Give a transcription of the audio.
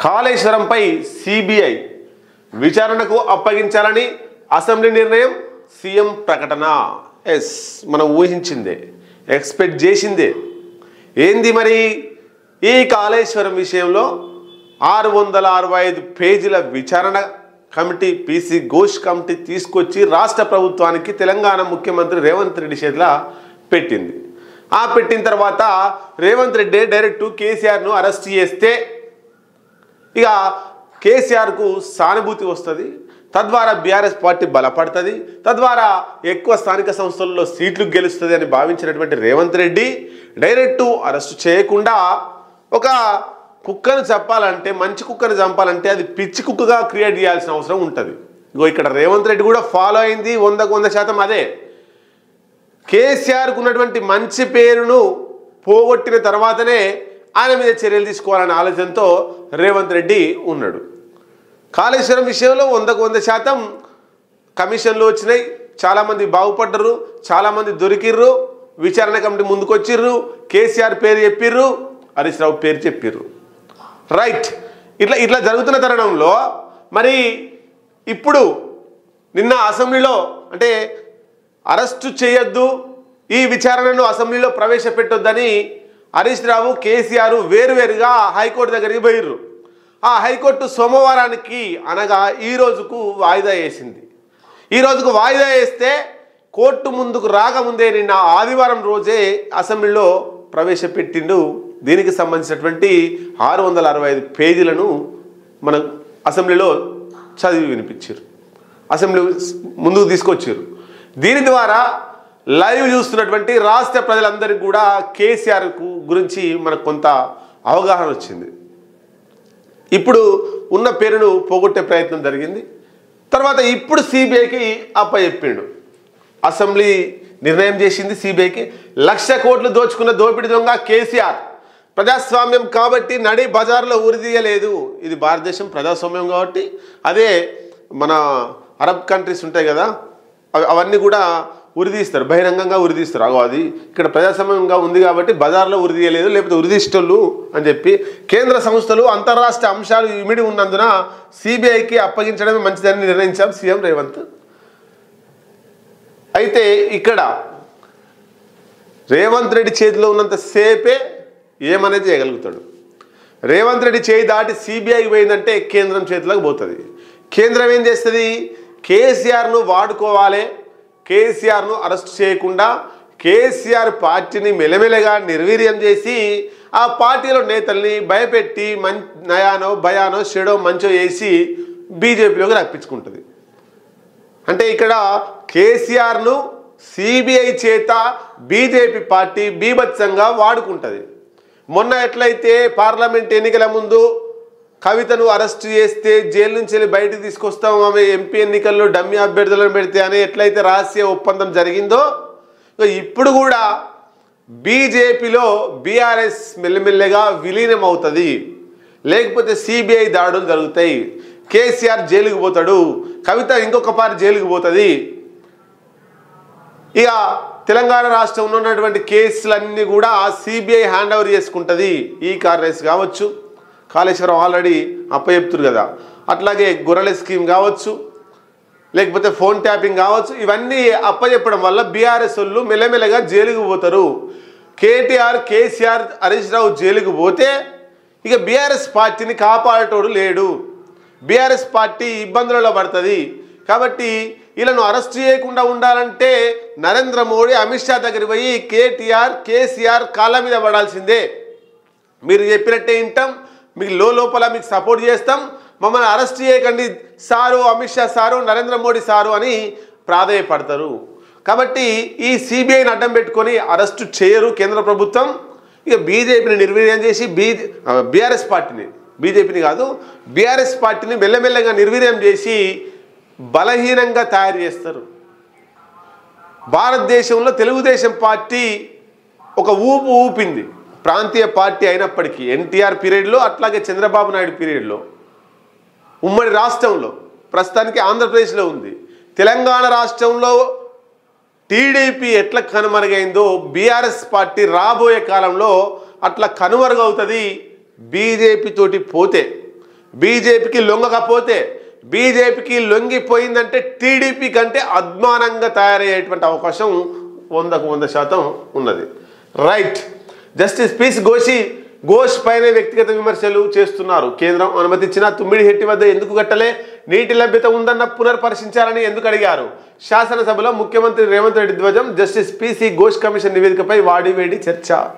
కాళేశ్వరంపై CBI విచారణకు అప్పగించాలని assembly నిర్ణయం, సీఎం ప్రకటన. ఎస్, మనం ఊహించిందే, ఎక్స్పెక్ట్ చేసిందే. ఏంది మరి ఈ కాళేశ్వరం విషయంలో 665 పేజీల విచారణ కమిటీ, పీసీ ఘోష్ కమిటీ తీసుకొచ్చి రాష్ట్ర ప్రభుత్వానికి తెలంగాణ ముఖ్యమంత్రి రేవంత్ రెడ్డి చేతిలో పెట్టింది. పెట్టిన తర్వాత రేవంత్ రెడ్డి డైరెక్ట్ కేసీఆర్ను అరెస్ట్ చేస్తే ఇక కేసీఆర్కు సానుభూతి వస్తుంది, తద్వారా బీఆర్ఎస్ పార్టీ బలపడుతుంది, తద్వారా ఎక్కువ స్థానిక సంస్థల్లో సీట్లు గెలుస్తుంది అని భావించినటువంటి రేవంత్ రెడ్డి డైరెక్టు అరెస్టు చేయకుండా ఒక కుక్కను చంపాలంటే, మంచి కుక్కను చంపాలంటే అది పిచ్చి కుక్కగా క్రియేట్ చేయాల్సిన అవసరం ఉంటుంది. ఇగో ఇక్కడ రేవంత్ రెడ్డి కూడా ఫాలో అయింది 100% అదే. కేసీఆర్కు ఉన్నటువంటి మంచి పేరును పోగొట్టిన తర్వాతనే ఆయన మీద చర్యలు తీసుకోవాలనే ఆలోచనతో రేవంత్ రెడ్డి ఉన్నాడు. కాళేశ్వరం విషయంలో 100% కమిషన్లు వచ్చినాయి, చాలామంది బాగుపడ్డరు, చాలామంది దొరికిర్రు, విచారణ కమిటీ ముందుకు వచ్చిర్రు, కేసీఆర్ పేరు చెప్పిర్రు, హరీష్ రావు పేరు చెప్పిర్రు. రైట్, ఇట్లా జరుగుతున్న తరుణంలో మరి ఇప్పుడు నిన్న అసెంబ్లీలో అంటే అరెస్టు చేయొద్దు, ఈ విచారణను అసెంబ్లీలో ప్రవేశపెట్టొద్దని హరీష్ రావు, కేసీఆర్ వేరువేరుగా హైకోర్టు దగ్గరికి పోయిర్రు. హైకోర్టు సోమవారానికి అనగా ఈ రోజుకు వాయిదా వేసింది. ఈ రోజుకు వాయిదా వేస్తే కోర్టు ముందుకు రాకముందే నిన్న ఆదివారం రోజే అసెంబ్లీలో ప్రవేశపెట్టిండు. దీనికి సంబంధించినటువంటి 665 పేజీలను మన అసెంబ్లీలో చదివి వినిపించారు, అసెంబ్లీ ముందుకు తీసుకొచ్చారు. దీని ద్వారా లైవ్ చూస్తున్నటువంటి రాష్ట్ర ప్రజలందరికీ కూడా కేసీఆర్ గురించి మనకు కొంత అవగాహన వచ్చింది. ఇప్పుడు ఉన్న పేరును పోగొట్టే ప్రయత్నం జరిగింది. తర్వాత ఇప్పుడు సిబిఐకి అప్పచెప్పిండు. అసెంబ్లీ నిర్ణయం చేసింది సిబిఐకి. 1,00,000 కోట్లు దోచుకున్న దోపిడీ దొంగ కేసీఆర్. ప్రజాస్వామ్యం కాబట్టి నడి బజార్లో ఉరిదీయలేదు. ఇది భారతదేశం ప్రజాస్వామ్యం కాబట్టి, అదే మన అరబ్ కంట్రీస్ ఉంటాయి కదా, అవన్నీ కూడా ఉరిదీస్తారు, బహిరంగంగా ఉరిదీస్తారు. అది ఇక్కడ ప్రజాస్వామ్యంగా ఉంది కాబట్టి బజార్లో ఉరిదీయలేదు, లేకపోతే ఉరిదీష్టలు అని చెప్పి కేంద్ర సంస్థలు అంతర్రాష్ట్ర అంశాలు ఇమిడి ఉన్నందున సిబిఐకి అప్పగించడమే మంచిదని నిర్ణయించాం సీఎం రేవంత్. అయితే ఇక్కడ రేవంత్ రెడ్డి చేతిలో ఉన్నంత సేపే ఏమనేది చేయగలుగుతాడు. రేవంత్ రెడ్డి చేయి దాటి సిబిఐకి పోయిందంటే కేంద్రం చేతిలోకి పోతుంది. కేంద్రం ఏం చేస్తుంది? కేసీఆర్ను వాడుకోవాలి, కేసీఆర్ను అరెస్ట్ చేయకుండా కేసీఆర్ పార్టీని మెల్లమెల్లగా నిర్వీర్యం చేసి ఆ పార్టీలో నేతల్ని భయపెట్టి నయానో భయానో చెడో మంచో వేసి బీజేపీలోకి రప్పించుకుంటుంది. అంటే ఇక్కడ కేసీఆర్ను సిబిఐ చేత బీజేపీ పార్టీ బీభత్సంగా వాడుకుంటుంది. మొన్న ఎట్లయితే పార్లమెంట్ ఎన్నికల ముందు కవితను అరెస్ట్ చేస్తే జైలు నుంచి వెళ్ళి బయటకు తీసుకొస్తాం, ఆమె ఎంపీ ఎన్నికల్లో డమ్మీ అభ్యర్థులను పెడితే అని ఎట్లయితే రహస్య ఒప్పందం జరిగిందో, ఇప్పుడు కూడా బీజేపీలో బీఆర్ఎస్ మెల్లమెల్లగా విలీనం అవుతుంది. లేకపోతే సిబిఐ దాడులు జరుగుతాయి, కేసీఆర్ జైలుకు పోతాడు, కవిత ఇంకొక పారి జైలుకు పోతుంది. ఇక తెలంగాణ రాష్ట్రంలో ఉన్నటువంటి కేసులన్నీ కూడా సిబిఐ హ్యాండ్ ఓవర్ చేసుకుంటుంది. ఈ కార్ రేస్ కావచ్చు, కాళేశ్వరం ఆల్రెడీ అప్పచెప్తురు కదా, అట్లాగే గొర్రెల స్కీమ్ కావచ్చు, లేకపోతే ఫోన్ ట్యాపింగ్ కావచ్చు, ఇవన్నీ అప్పచెప్పడం వల్ల బీఆర్ఎస్ వాళ్ళు మెల్లమెల్లగా జైలుకు పోతారు. కేటీఆర్, కేసీఆర్, హరీష్ రావు జైలుకు పోతే ఇక బీఆర్ఎస్ పార్టీని కాపాడేటోడు లేడు, బీఆర్ఎస్ పార్టీ ఇబ్బందులలో పడుతుంది. కాబట్టి వీళ్ళను అరెస్ట్ చేయకుండా ఉండాలంటే నరేంద్ర మోడీ, అమిత్ షా దగ్గరికి పోయి కేటీఆర్, కేసీఆర్ కాళ్ళ మీద పడాల్సిందే. మీరు చెప్పినట్టే వింటాం, మీకు లోపల మీకు సపోర్ట్ చేస్తాం, మమ్మల్ని అరెస్ట్ చేయకండి sir, Amit Shah sir, Narendra Modi sir అని ప్రాధేయపడతారు. కాబట్టి ఈ సిబిఐని అడ్డం పెట్టుకొని అరెస్టు చేయరు కేంద్ర ప్రభుత్వం. ఇక బీజేపీని నిర్వీర్యం చేసి బీఆర్ఎస్ పార్టీని, బీజేపీని కాదు బీఆర్ఎస్ పార్టీని మెల్లమెల్లగా నిర్వీర్యం చేసి బలహీనంగా తయారు చేస్తారు. భారతదేశంలో తెలుగుదేశం పార్టీ ఒక ఊపింది, ప్రాంతీయ పార్టీ అయినప్పటికీ ఎన్టీఆర్ పీరియడ్లో, అట్లాగే చంద్రబాబు నాయుడు పీరియడ్లో, ఉమ్మడి రాష్ట్రంలో, ప్రస్తుతానికి ఆంధ్రప్రదేశ్లో ఉంది. తెలంగాణ రాష్ట్రంలో టీడీపీ ఎట్లా కనుమరుగైందో బీఆర్ఎస్ పార్టీ రాబోయే కాలంలో అట్లా కనుమరుగవుతుంది బీజేపీ తోటి పోతే. బీజేపీకి లొంగకపోతే, బీజేపీకి లొంగిపోయిందంటే టీడీపీ కంటే అద్మానంగా తయారయ్యేటువంటి అవకాశం 100% ఉన్నది. రైట్. జస్టిస్ పీస్ ఘోష్ పైన వ్యక్తిగత విమర్శలు చేస్తున్నారు. కేంద్రం అనుమతించిన తుమ్మిడిహెట్టి వద్ద ఎందుకు కట్టలే, నీటి లభ్యత ఉందన్న పునర్పరిశీలించాలని ఎందుకు అడిగారు. శాసనసభలో ముఖ్యమంత్రి రేవంత్ రెడ్డి ధ్వజం. జస్టిస్ పీసీ ఘోష్ కమిషన్ నివేదికపై వాడివేడి చర్చ.